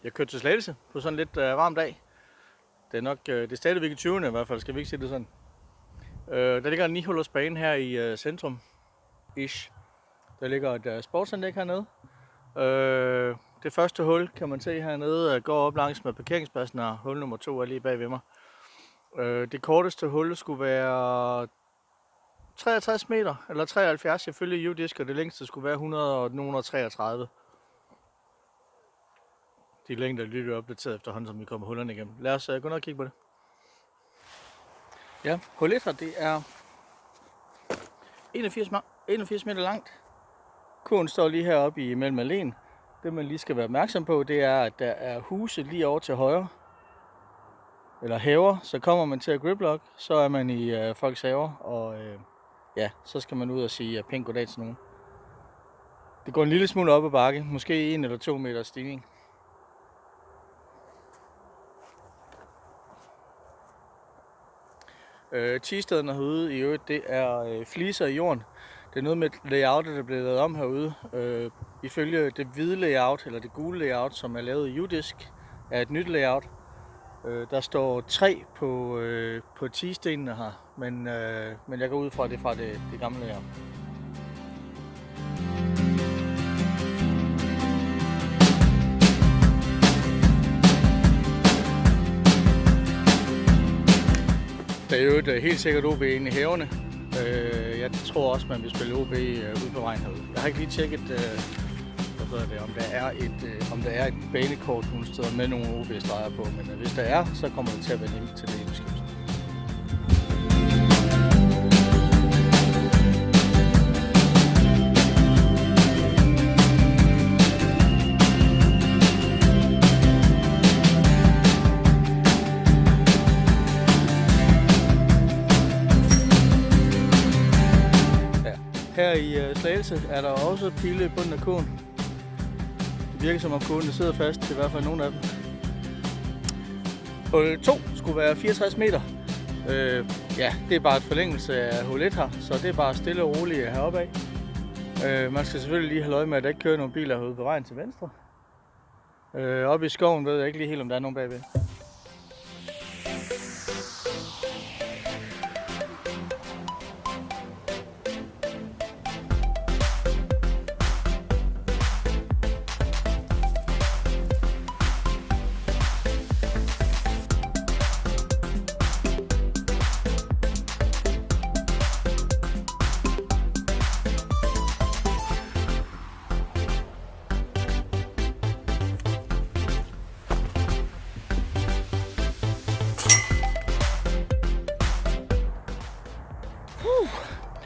Jeg kørte til Slagelse på sådan lidt varm dag. Det er nok det er stadigvæk i 20'erne i hvert fald, skal vi ikke sige det sådan. Der ligger en 9-hullers bane her i centrum. Ish. Der ligger et sportsanlæg hernede. Det første hul kan man se hernede går op langs med parkeringspladsen, og hul nummer 2 er lige bag ved mig. Det korteste hul skulle være 63 meter, eller 73 ifølge U-Disc, og det længste skulle være 133. De længder er opdateret efterhånden, som vi kommer hullerne igennem. Lad os gå ned og kigge på det. Ja, hul 1 her, det er 81 meter langt. Kurven står lige heroppe imellem alene. Det man lige skal være opmærksom på, det er, at der er huse lige over til højre. Eller haver, så kommer man til at griplock, så er man i folks haver, og ja, så skal man ud og sige pænt goddag til nogen. Det går en lille smule op ad bakke, måske 1 eller 2 meter stigning. Tistederne herude i øvrigt, det er fliser i jorden. Det er noget med layoutet, der er blevet lavet om herude. Ifølge det hvide layout, eller det gule layout, som er lavet i U-Disc, er et nyt layout. Der står 3 på tistenene her, men jeg går ud fra det fra det gamle layout. Der er jo helt sikkert OB inde i haverne. Jeg tror også, man vil spille OB ude på vejen herude. Jeg har ikke lige tjekket, om der er et banekort nogle steder med nogle OB-streger på, men hvis der er, så kommer det til at være link til det i beskrivelsen. Her i Slagelse er der også pile i bunden af kurven. Det virker som om kurven sidder fast, i hvert fald nogle af dem. Hul 2 skulle være 64 meter. Ja, det er bare et forlængelse af hul 1 her, så det er bare stille og roligt heroppe af. Man skal selvfølgelig lige have øje med, at der ikke kører nogle biler herude på vejen til venstre. Oppe i skoven ved jeg ikke lige helt, om der er nogen bagved.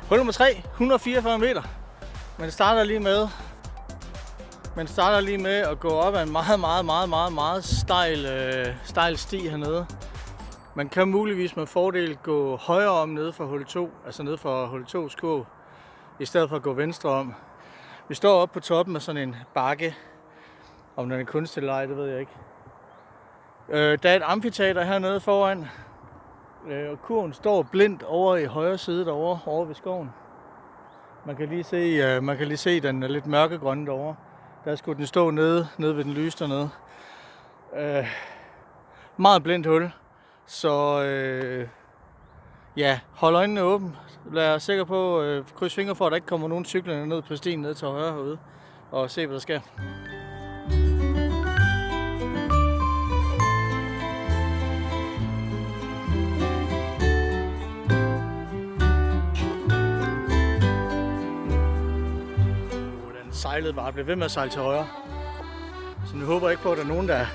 Hul nummer 3, 144 meter. Man starter lige med at gå op ad en meget stejl sti hernede. Man kan muligvis med fordel gå højre om nede for hul 2, altså nede for hul 2's kurv, i stedet for at gå venstre om. Vi står oppe på toppen af sådan en bakke. Om den er kunstig eller ej, det ved jeg ikke. Der er et amfiteater hernede foran. Og kurven står blindt over i højre side derovre, over ved skoven. Man kan lige se, at den er lidt mørkegrøn derovre. Der skulle den stå nede ved den lyse dernede. Meget blindt hul. Så ja, hold øjnene åbne. Lad os sikker på, kryds fingre for, at der ikke kommer nogen cykler ned på stien ned til højre herude. Og se, hvad der sker. Sejlet bare blev ved med at sejle til højre. Så nu håber jeg ikke på, at der er nogen, der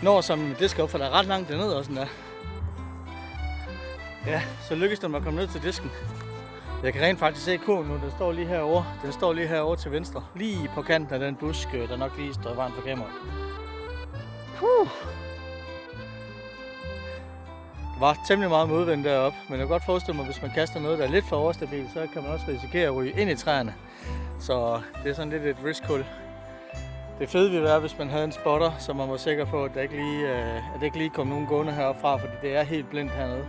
når som disk op, for der er ret langt dernede også. Der. Ja, så lykkes det mig at komme ned til disken. Jeg kan rent faktisk se kurven nu, den står lige herovre. Den står lige herovre til venstre. Lige på kanten af den busk, der nok lige står varmt for kameraet. Det var temmelig meget modvind deroppe, men jeg kan godt forestille mig, hvis man kaster noget, der er lidt for overstabilt, så kan man også risikere at ryge ind i træerne. Så det er sådan lidt et risk-hul. Det fede ville være, hvis man havde en spotter, så man var sikker på, at der ikke lige kom nogen gående heroppe fra, fordi det er helt blindt hernede.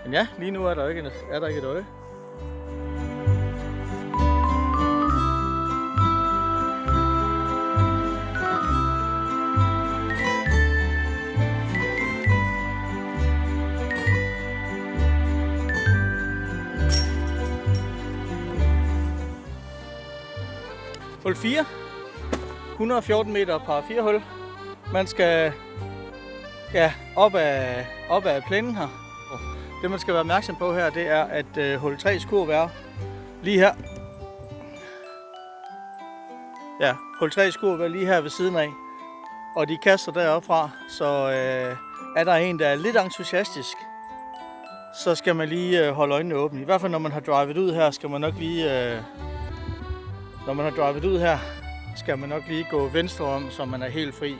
Men ja, lige nu er der ikke et øje. Hul 4. 114 meter par 4 hul. Man skal op ad plænen her. Det man skal være opmærksom på her, det er, at hul 3 skulle være lige her. Ja, hul 3 skulle være lige her ved siden af. Og de kaster deroppe fra, så er der en, der er lidt entusiastisk, så skal man lige holde øjnene åbne. I hvert fald når man har drivet ud her, skal man nok lige skal man nok lige gå venstre om, så man er helt fri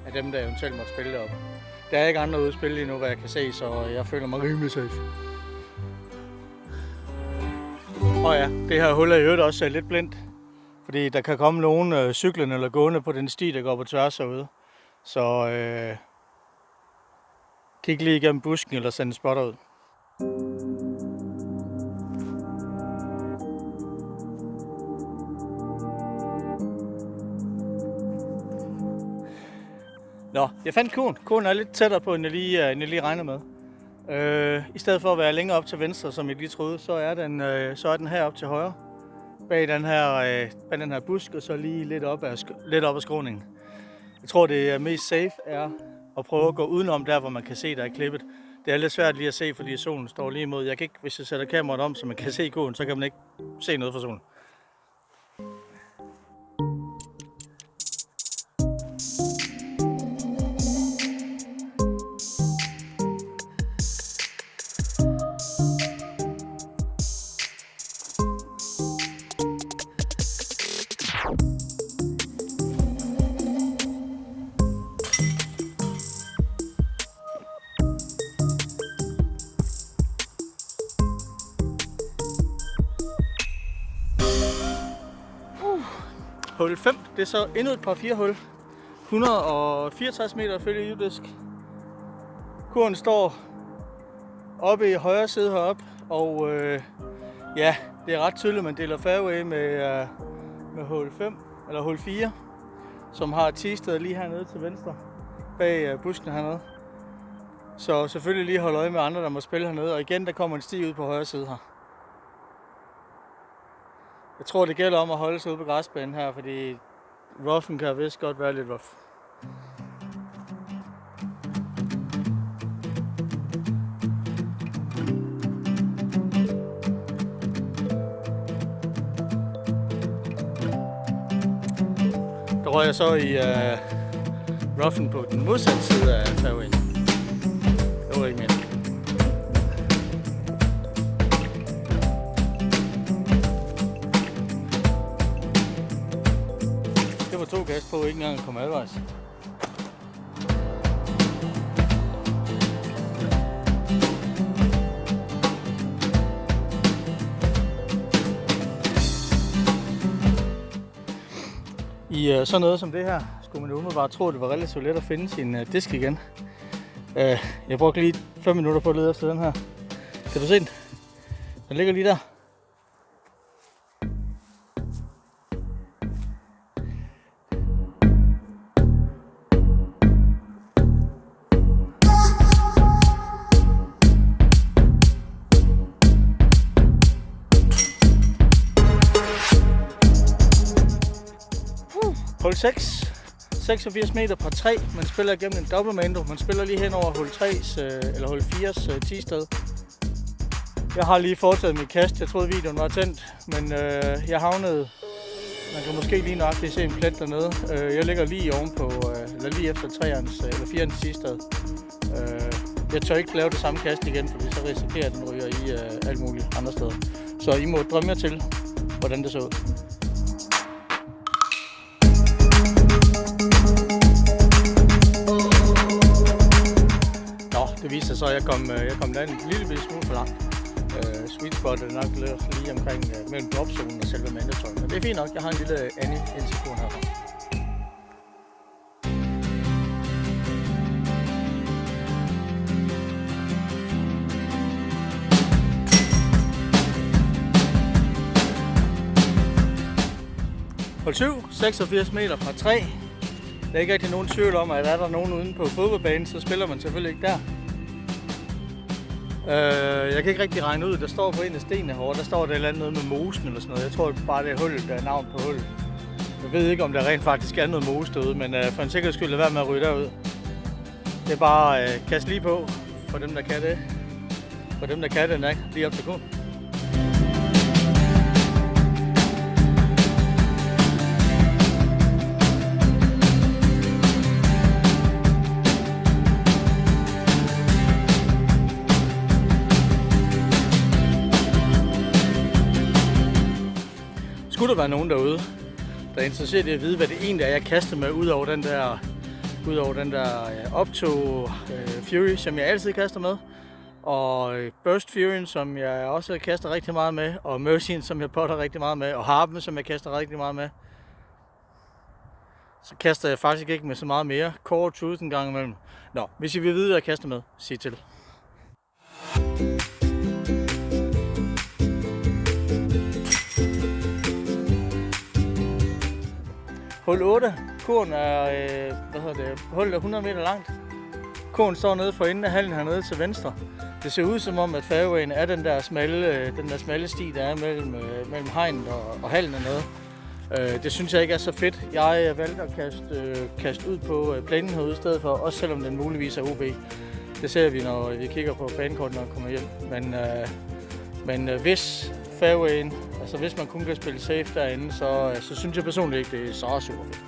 af dem, der eventuelt måtte spille deroppe. Der er ikke andre ude at spille endnu, hvad jeg kan se, så jeg føler mig rimelig safe. Og ja, det her hul er i øvrigt også lidt blindt, fordi der kan komme nogen cyklende eller gående på den sti, der går på tværs herude. Så kig lige igennem busken eller send en spotter ud. Nå, jeg fandt kurven. Kurven er lidt tættere på, end jeg lige regner med. I stedet for at være længere op til venstre, som jeg lige troede, så er den heroppe til højre. Bag den her busk, og så lige lidt op ad skråningen. Jeg tror, det er mest safe er at prøve at gå udenom der, hvor man kan se, der er klippet. Det er lidt svært lige at se, fordi solen står lige imod. Jeg kan ikke, hvis jeg sætter kameraet om, så man kan se kurven, så kan man ikke se noget fra solen. Hul 5, det er så endnu et par 4 hul. 164 meter ifølge Udisk. Kurven står oppe i højre side heroppe, og ja, det er ret tydeligt, man deler fairway med hul 5, eller hul 4, som har T-stedet lige hernede til venstre, bag busken hernede. Så selvfølgelig lige holde øje med andre, der må spille hernede, og igen, der kommer en sti ud på højre side her. Jeg tror, det gælder om at holde sig ude på græsbanen her, fordi roughen kan vist godt være lidt rough. Der røg jeg så i roughen på den modsatte side af fairwayen. Det var ikke mere. Det var 2 gas på, ikke engang at komme halvvejs. I sådan noget som det her, skulle man umiddelbart tro, at det var relativt let at finde sin disk igen. Jeg brugte lige 5 minutter på at lede efter den her. Kan du se den? Den ligger lige der. Hul 6, 86 meter par 3. Man spiller igennem en double mando. Man spiller lige hen over hul 3's, eller hul 4's T-sted. Jeg har lige foretaget mit kast. Jeg troede videoen var tændt, men jeg havnede. Man kan måske lige nøjagtigt se en plet dernede. Jeg ligger lige ovenpå, eller lige efter 3'ernes eller 4'ernes T-sted. Jeg tør ikke lave det samme kast igen, fordi så risikerer at den ryger i alt muligt andre steder. Så I må drømme jer til, hvordan det så ud. Det viser sig så, at jeg kom der en lille smule for langt. Sweet spot er nok lige omkring mellem dropzonen og selve mandatoren. Men det er fint nok, jeg har en lille Annie indsikon herfra. Hul 7, 86 meter fra 3. Der er ikke rigtig nogen tvivl om, at er der nogen uden på fodboldbanen, så spiller man selvfølgelig ikke der. Jeg kan ikke rigtig regne ud, der står på en af stenene herovre, der står der et eller andet med mosen eller sådan noget. Jeg tror bare det er hullet, der er navn på hullet. Jeg ved ikke, om der rent faktisk er noget mos derude, men for en sikkerheds skyld lad være med at ryge derud. Det er bare kaste lige på, for dem der kan det. For dem der kan det, lige op til kun. Skulle der være nogen derude, der er interesseret i at vide, hvad det egentlig er, jeg kaster med, ud over den der Opto Fury, som jeg altid kaster med, og Burst Fury, som jeg også kaster rigtig meget med, og Mercy'en, som jeg potter rigtig meget med, og Harpen, som jeg kaster rigtig meget med, så kaster jeg faktisk ikke med så meget mere. Core Truth en gang imellem. Nå, hvis I vil vide, hvad jeg kaster med, sig til. Hul 8. Kurven er, hullet er 100 meter langt. Kurven står nede for enden af hallen hernede til venstre. Det ser ud som om, at fairwayen er den der smalle sti, der er mellem hegnet og hallen hernede. Det synes jeg ikke er så fedt. Jeg valgte at kaste ud på plænen herude i stedet for, også selvom den muligvis er OB. Det ser vi, når vi kigger på banekortet, når vi kommer hjem. Men hvis fairwayen, altså hvis man kun kan spille safe derinde, så synes jeg personligt ikke, det er så super fedt.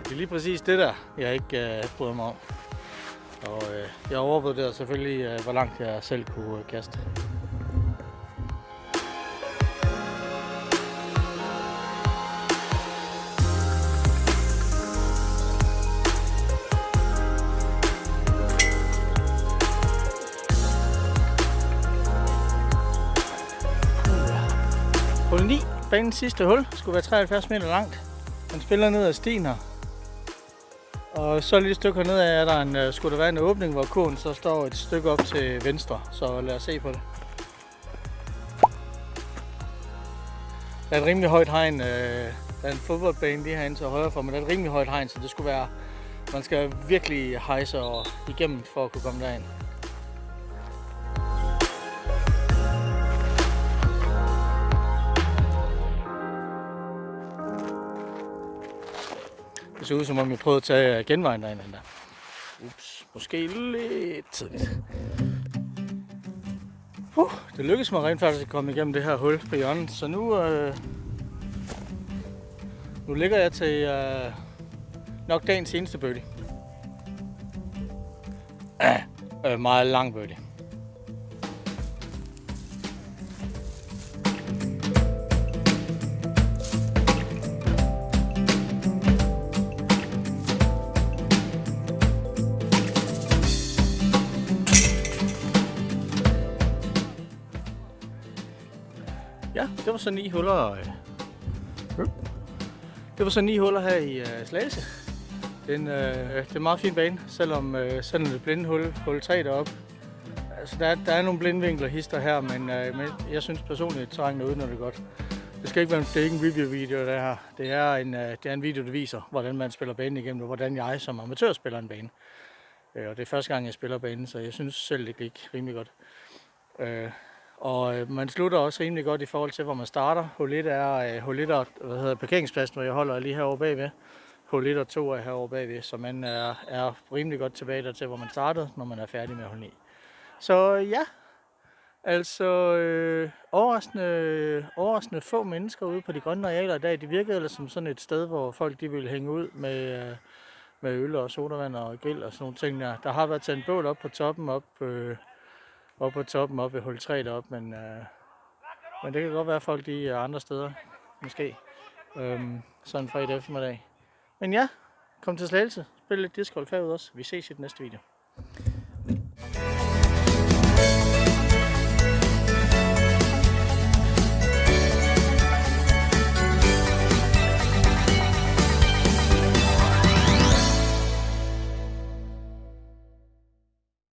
Det er lige præcis det der, jeg ikke bryder mig om. Og jeg overvurderer selvfølgelig, hvor langt jeg selv kunne kaste. Hul 9, banens sidste hul, skulle være 73 meter langt. Den spiller ned ad stien her. Og så lige et stykke hernede er skulle der være en åbning, hvor kurven så står et stykke op til venstre. Så lad os se på det. Der er et rimelig højt hegn. Der er en fodboldbane lige herinde til højre for, men der er et rimelig højt hegn, så det skulle være, man skal virkelig hejse og igennem for at kunne komme derind. Det ser ud som om jeg prøvede at tage genvejen derinde. Ups, måske lidt tidligt. Det lykkedes mig rent faktisk at komme igennem det her hul på hjørnet, så nu ligger jeg til nok dagens seneste birdie. Meget lang birdie. Ja, det var så 9 huller. Det var så 9 huller her i Slagelse. Det er en meget fin bane, selvom sådan et blinde hul 3 deroppe. Altså der er nogle blindvinkler hister her, men jeg synes personligt, at terrænet er ude, det godt. Det er ikke en review-video, det her. Det er en video, der viser, hvordan man spiller banen igennem, og hvordan jeg som amatør spiller en bane. Og det er første gang, jeg spiller banen, så jeg synes selv, det gik rimelig godt. Og man slutter også rimelig godt i forhold til, hvor man starter. Hul 1 er parkeringspladsen, hvor jeg holder lige herovre bagved. Hul 1 og 2 er herovre bagved, så man er rimelig godt tilbage der til, hvor man startede, når man er færdig med hul 9. Så ja, altså overraskende få mennesker ude på de grønne arealer i dag. Det virkede som sådan et sted, hvor folk de ville hænge ud med øl og sodavand og grill og sådan nogle ting der. Der har været tændt bål op på toppen, op ved hul 3 deroppe, men det kan godt være, at folk de er andre steder, måske, sådan en fredag eftermiddag. Men ja, kom til Slagelse, spil lidt discgolf herude også. Vi ses i den næste video.